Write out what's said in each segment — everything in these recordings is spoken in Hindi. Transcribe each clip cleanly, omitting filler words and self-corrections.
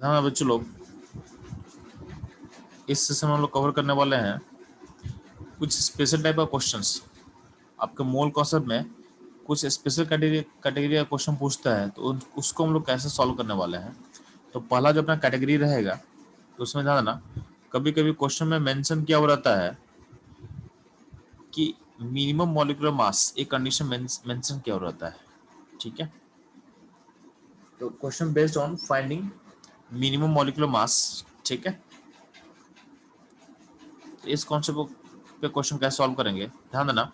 हाँ बच्चों लोग, इस सेशन में हम लोग कवर करने वाले हैं कुछ स्पेशल टाइप का क्वेश्चंस। आपके मोल कॉन्सेप्ट में कुछ स्पेशल कैटेगरी का क्वेश्चन पूछता है तो उसको हम लोग कैसे सॉल्व करने वाले हैं। तो पहला जो अपना कैटेगरी रहेगा तो उसमें ध्यान देना, कभी कभी क्वेश्चन में मेंशन किया हुआ रहता है कि मिनिमम मॉलिक्यूलर मास, एक कंडीशन मेंशन किया हुआ रहता है। ठीक है, तो question based on finding minimum molecular mass. ठीक है, तो इस कॉन्सेप्ट पे क्वेश्चन कैसे सॉल्व करेंगे ध्यान देना।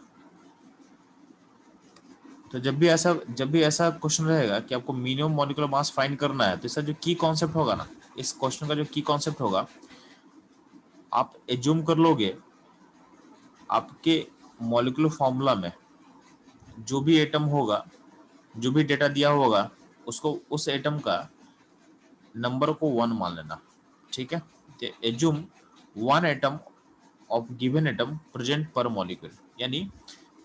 तो जब भी ऐसा क्वेश्चन रहेगा कि आपको मिनिमम मॉलिक्यूलर मास फाइंड करना है, तो इसका जो की कॉन्सेप्ट होगा ना, इस क्वेश्चन का जो की कॉन्सेप्ट होगा, आप एज्यूम कर लोगे आपके मॉलिक्यूलर फॉर्मूला में जो भी एटम होगा, जो भी डेटा दिया होगा, उसको उस एटम का नंबर को 1 मान लेना। ठीक है, तो assume 1 atom of given atom present पर मॉलिक्यूल, यानी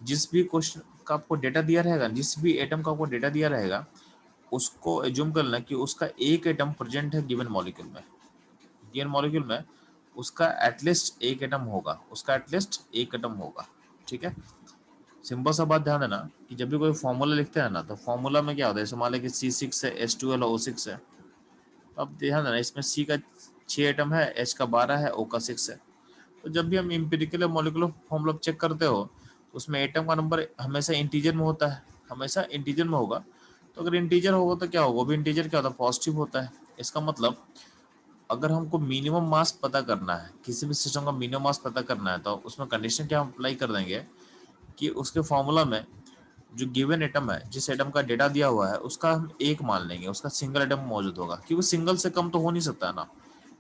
जिस भी क्वेश्चन का आपको डेटा दिया रहेगा, जिस भी एटम का आपको डेटा दिया रहेगा, उसको एज्यूम करना कि उसका एक एटम प्रेजेंट है गिवन मॉलिक्यूल में। गिवन मॉलिक्यूल में उसका एटलीस्ट एक एटम होगा, उसका एटलीस्ट एक एटम होगा। ठीक है, सिंपल सा बात ध्यान देना कि जब भी कोई फॉर्मूला लिखते हैं ना, तो फॉर्मूला में क्या होता है, जैसे मान लें कि C6 है, H2LO6 है। तो अब ध्यान देना, इसमें C का 6 एटम है, H का 12 है, O का 6 है। तो जब भी हम इम्पिरिकल मॉलिक्यूलर फॉर्मूला चेक करते हो तो उसमें एटम का नंबर हमेशा इंटीजर में होता है, हमेशा इंटीजर में होगा। तो अगर इंटीजर होगा तो क्या होगा, वो भी इंटीजर क्या होता है, पॉजिटिव होता है। इसका मतलब अगर हमको मिनिमम मास पता करना है, किसी भी सिस्टम का मिनिमम मास पता करना है, तो उसमें कंडीशन क्या हम अप्लाई कर देंगे कि उसके फॉर्मूला में जो गिवन एटम है, जिस एटम का डेटा दिया हुआ है, उसका हम एक मान लेंगे, उसका सिंगल एटम मौजूद होगा, क्योंकि सिंगल से कम तो हो नहीं सकता है ना।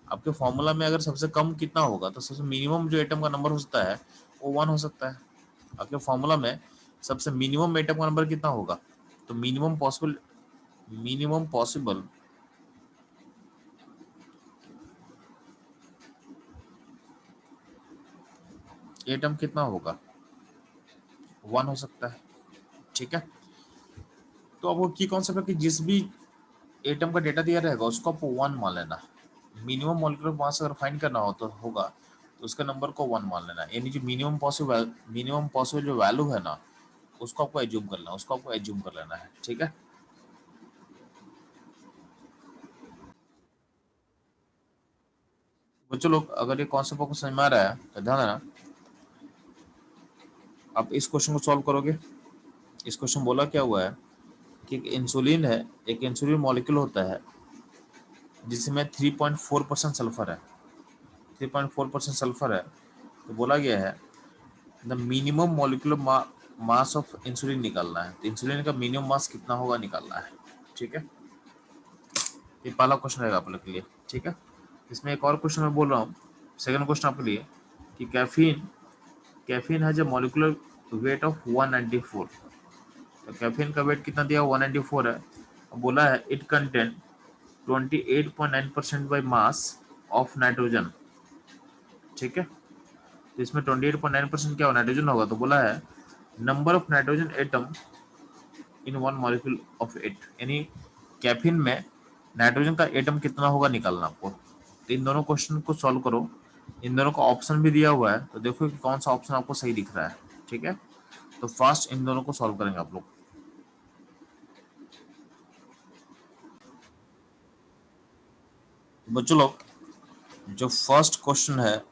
आपके फॉर्मूला में अगर सबसे कम कितना होगा, तो सबसे मिनिमम जो एटम का नंबर हो सकता है वो 1 हो सकता है। आपके फॉर्मूला में सबसे मिनिमम एटम का नंबर कितना होगा, तो मिनिमम पॉसिबल एटम कितना होगा, 1 हो सकता है। ठीक है, तो अब वो की कॉन्सेप्ट है कि जिस भी एटम का डेटा दिया रहेगा उसको आपको 1 मान लेना। मिनिमम मॉलिक्यूलर मास अगर फाइंड करना हो तो होगा, तो उसके नंबर को 1 मान लेना, यानी जो मिनिमम पॉसिबल जो वैल्यू है ना, उसको आपको एज्यूम करना है, उसको आपको एज्यूम कर लेना है। ठीक है, बच्चों लोग, अगर ये कॉन्सेप्ट आपको समझ में आ रहा है तो ध्यान देना, आप इस क्वेश्चन को सॉल्व करोगे। इस क्वेश्चन बोला क्या हुआ है कि एक इंसुलिन है, एक इंसुलिन मॉलिक्यूल होता है जिसमें 3.4% सल्फर है, 3.4% सल्फर है। तो बोला गया है the minimum molecular mass of insulin निकालना है, तो इंसुलिन का मिनिमम मास कितना होगा निकालना है। ठीक है, ये पहला क्वेश्चन रहेगा आप लोग के लिए। ठीक है, इसमें एक और क्वेश्चन मैं बोल रहा हूँ, सेकंड क्वेश्चन आपके लिए, कि caffeine has a molecular weight of 194। तो कैफीन का वेट कितना दिया, 194 है। अब बोला है it contain 28.9% by mass of nitrogen. ठीक है, तो इसमें 28.9% क्या हो, नाइट्रोजन होगा। तो बोला है number of nitrogen atom in one molecule of it, यानी कैफीन में नाइट्रोजन का एटम कितना होगा निकालना आपको। तो इन दोनों क्वेश्चन को सॉल्व करो, इन दोनों का ऑप्शन भी दिया हुआ है, तो देखो कि कौन सा ऑप्शन आपको सही दिख रहा है। ठीक है, तो फास्ट इन दोनों को सॉल्व करेंगे आप लोग। बच्चों लोग, जो फर्स्ट क्वेश्चन है,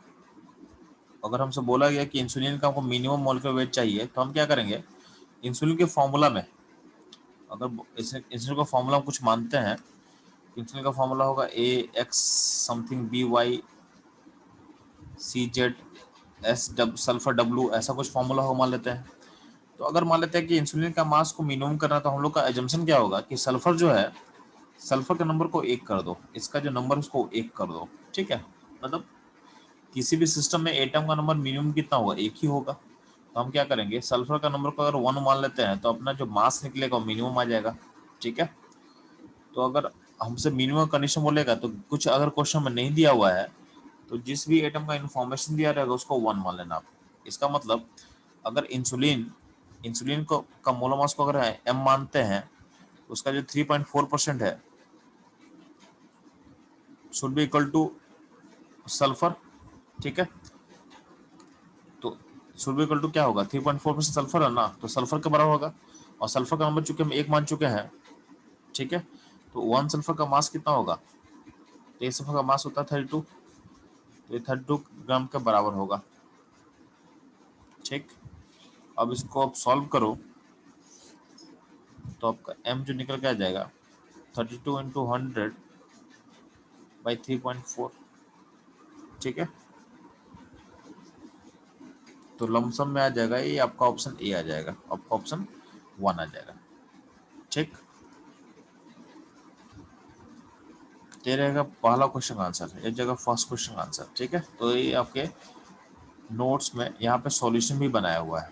अगर हमसे बोला गया कि इंसुलिन का हमको मिनिमम मॉलिक्यूलर वेट चाहिए, तो हम क्या करेंगे, इंसुलिन के फॉर्मूला में अगर इंसुलिन का फॉर्मूला हम कुछ मानते हैं, इंसुलिन का फॉर्मूला होगा AX something BY CZ S dub sulphur W, ऐसा कुछ फॉर्मूला हो मान लेते हैं। तो अगर मान लेते हैं कि इंसुलिन का मास को मिनिमम करना, तो हम लोग का एजम्पशन क्या होगा कि सल्फर जो है, सल्फर के नंबर को 1 कर दो, इसका जो नंबर उसको 1 कर दो। ठीक है, मतलब किसी भी सिस्टम में एटम का नंबर मिनिमम कितना होगा, 1 ही होगा। तो हम क्या करेंगे, सल्फर का नंबर को अगर 1 मान लेते हैं, तो अपना जो मास निकलेगा वो मिनिमम आ जाएगा। ठीक है, तो अगर हमसे मिनिमम कंडीशन बोलेगा, तो कुछ अगर क्वेश्चन में नहीं दिया हुआ है, तो जिस भी एटम का इंफॉर्मेशन दिया रहेगा उसको 1 मान लेना आप। इसका मतलब अगर इंसुलिन इंसुलिन को का मोलर मास को अगर M मानते हैं, उसका जो 3.4% है, should be equal two sulphur, ठीक है। तो शुड बी इक्वल टू क्या होगा, 3.4% सल्फर है ना, तो सल्फर के बराबर होगा, और सल्फर का नंबर चूंकि हम 1 मान चुके हैं, ठीक है। तो 1 सल्फर का मास कितना होगा, तो 1 सल्फर का मास होता है 32, तो ये 32 ग्राम के बराबर होगा, ठीक। अब इसको आप सॉल्व करो तो आपका m जो निकल के आ जाएगा 32 इंटू 100 बाई 3.4, ठीक है। तो लमसम में आ जाएगा ये आपका ऑप्शन ए आ जाएगा, आपका ऑप्शन 1 आ जाएगा, ठीक। ये रहेगा पहला क्वेश्चन का आंसर, एक जगह फर्स्ट क्वेश्चन का आंसर, ठीक है। तो ये आपके नोट्स में यहाँ पे सॉल्यूशन भी बनाया हुआ है,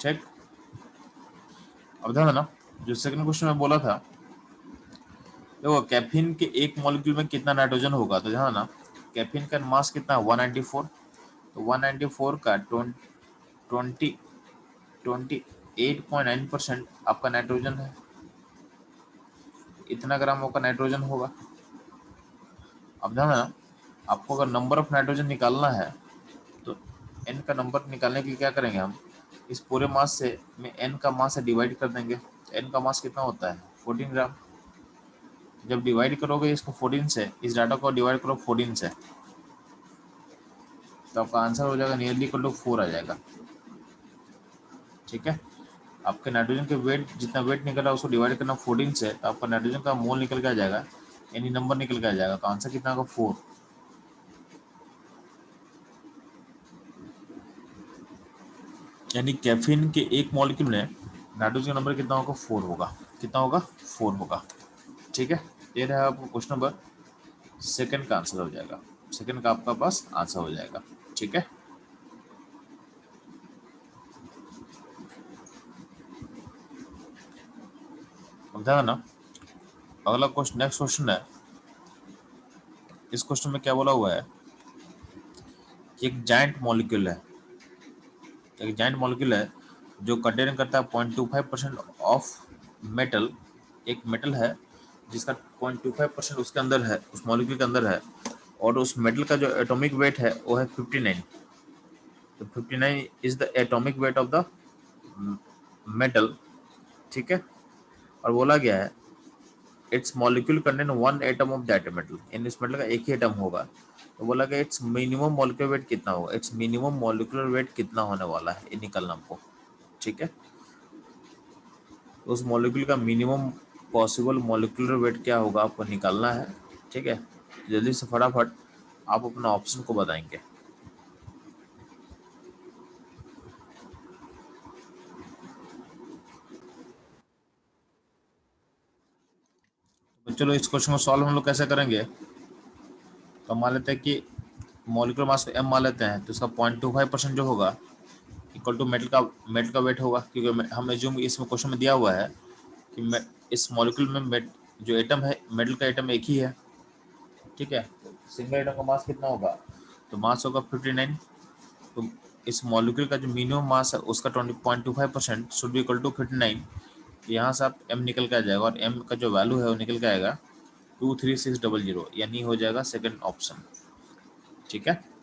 ठीक। अब ध्यान देना, जो सेकंड क्वेश्चन में बोला था, देखो कैफीन के एक मॉलिक्यूल में कितना नाइट्रोजन होगा, तो ध्यान देना कैफीन का मास कितना है 194, तो 194 का 28.9% आपका नाइट्रोजन है, इतना ग्राम आपका नाइट्रोजन होगा। अब ध्यान देना, आपको अगर नंबर ऑफ नाइट्रोजन निकालना है तो n का नंबर निकालने के लिए क्या करेंगे, हम इस पूरे मास से में n का मास से डिवाइड कर देंगे। n का मास कितना होता है 14 ग्राम, जब डिवाइड करोगे इसको 14 से, इस डाटा को डिवाइड करो 14 से, तो आपका आंसर हो जाएगा नियरली इक्वल टू 4 आ जाएगा, ठीक है। आपके नाइट्रोजन के वेट, जितना वेट निकल रहा है उसको डिवाइड करना 14 से, तो आपका नाइट्रोजन का मोल निकल के आ जाएगा, यानी नंबर निकल के आ जाएगा, तो आंसर कितना होगा 4। यानी कैफीन के एक मॉलिक्यूल में नाइट्रोजन का नंबर कितना होगा 4 होगा, कितना होगा 4 होगा, ठीक है। ये रहा आपको क्वेश्चन नंबर सेकंड का आंसर हो जाएगा, सेकंड का आपका पास आंसर हो जाएगा, ठीक है। अब ध्यान ना, अगला क्वेश्चन, नेक्स्ट क्वेश्चन है, इस क्वेश्चन में क्या बोला हुआ है, एक जाइंट मॉलिक्यूल है, एक जाइंट मॉलिक्यूल है जो कंटेन करता है 0.25% ऑफ मेटल, एक मेटल है जिसका 0.25% उसके अंदर है, उस मॉलिक्यूल के अंदर है, और उस मेटल का जो एटॉमिक वेट है वो है 59, तो 59 is the atomic weight of the metal, ठीक है। और बोला गया है it's molecule contain 1 atom of that metal, in इस मेटल का एक ही एटम होगा, तो बोला गया इट्स मिनिमम मॉलिक्यूलर वेट कितना होगा, इट्स मिनिमम मॉलिक्यूलर वेट कितना होने वाला है, ये निकलना हमको, ठीक है। तो उस मॉलिक्यूल का मिनिमम पॉसिबल मॉलिक्यूलर वेट क्या होगा आपको निकालना है, ठीक है। जल्दी से फटाफट आप अपना ऑप्शन को बताएंगे। तो चलो इस क्वेश्चन को सॉल्व हम लोग कैसे करेंगे, तो मान लेते हैं कि मॉलिक्यूलर मास को m मान लेते हैं, तो इसका 0.25% जो होगा इक्वल टू मेटल का वेट होगा, क्योंकि हम एज्यूम इसमें क्वेश्चन में दिया हुआ है कि इस मॉलिक्यूल में जो एटम है, मेटल का एटम एक ही है, ठीक है। सिंगल एटम का मास कितना होगा, तो मास होगा 59, तो इस मॉलिक्यूल का जो मिनिमम मास है उसका 20.25% शुड बी इक्वल टू 59, यहाँ से आप m निकल के आ जाएगा, और m का जो वैल्यू है वो निकल के आएगा 23600, यानी हो जाएगा सेकंड ऑप्शन, ठीक है।